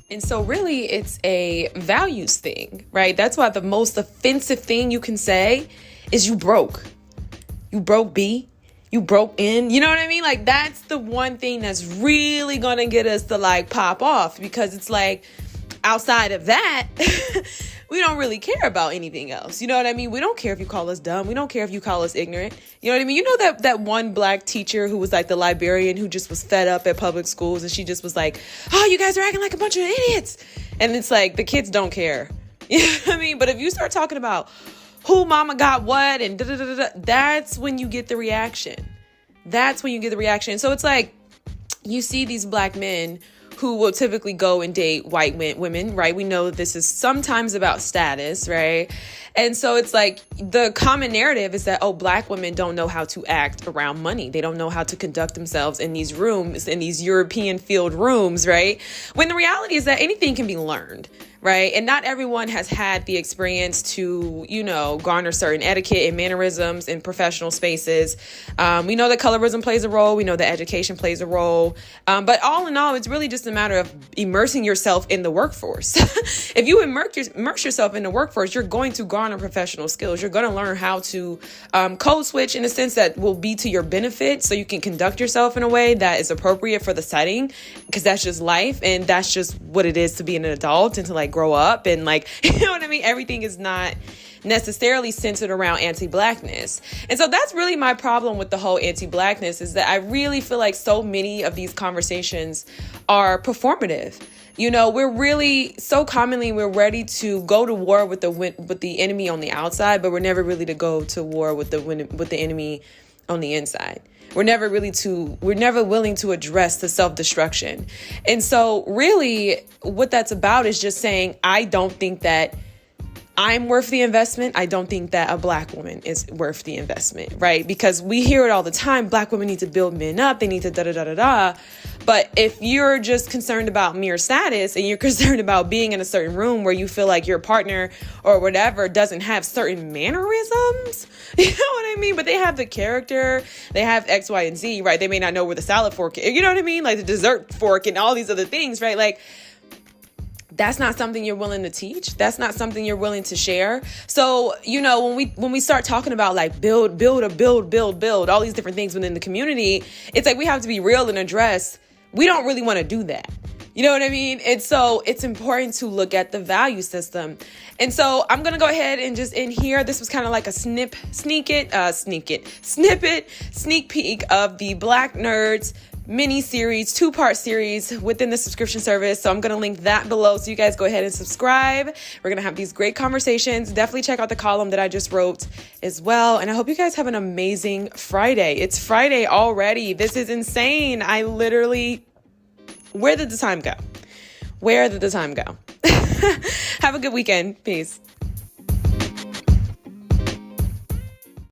And so really it's a values thing, right? That's why the most offensive thing you can say is you broke. You broke B. You broke in. You know what I mean? Like, that's the one thing that's really going to get us to like pop off, because it's like outside of that, we don't really care about anything else. You know what I mean? We don't care if you call us dumb. We don't care if you call us ignorant. You know what I mean? You know that one black teacher who was like the librarian who just was fed up at public schools, and she just was like, oh, you guys are acting like a bunch of idiots. And it's like, the kids don't care. You know what I mean? But if you start talking about who mama got what and da-da-da-da, that's when you get the reaction. That's when you get the reaction. So it's like, you see these black men who will typically go and date white women, right? We know this is sometimes about status, right? And so it's like the common narrative is that, oh, black women don't know how to act around money. They don't know how to conduct themselves in these rooms, in these European field rooms, right? When the reality is that anything can be learned, right? And not everyone has had the experience to, garner certain etiquette and mannerisms in professional spaces. We know that colorism plays a role. We know that education plays a role. But all in all, it's really just a matter of immersing yourself in the workforce. If you immerse yourself in the workforce, you're going to garner professional skills. You're going to learn how to code switch in a sense that will be to your benefit, so you can conduct yourself in a way that is appropriate for the setting, because that's just life, and that's just what it is to be an adult and to like grow up, and like, you know what I mean? Everything is not necessarily centered around anti-blackness. And so that's really my problem with the whole anti-blackness, is that I really feel like so many of these conversations are performative. We're really so commonly we're ready to go to war with the enemy on the outside, but we're never really to go to war with the enemy on the inside. We're never willing to address the self-destruction. And so really what that's about is just saying, I don't think that I'm worth the investment. I don't think that a black woman is worth the investment, right? Because we hear it all the time. Black women need to build men up. They need to da-da-da-da-da. But if you're just concerned about mere status, and you're concerned about being in a certain room where you feel like your partner or whatever doesn't have certain mannerisms, you know what I mean? But they have the character, they have X, Y, and Z, right? They may not know where the salad fork is, you know what I mean? Like the dessert fork and all these other things, right? Like, that's not something you're willing to teach. That's not something you're willing to share. So, when we start talking about like build, all these different things within the community, it's like we have to be real and address, we don't really want to do that. You know what I mean? And so it's important to look at the value system. And so I'm going to go ahead and just in here, this was kind of like a sneak peek of the Black Nerds mini series, 2-part series within the subscription service. So I'm going to link that below. So you guys go ahead and subscribe. We're going to have these great conversations. Definitely check out the column that I just wrote as well. And I hope you guys have an amazing Friday. It's Friday already. This is insane. Where did the time go? Have a good weekend. Peace.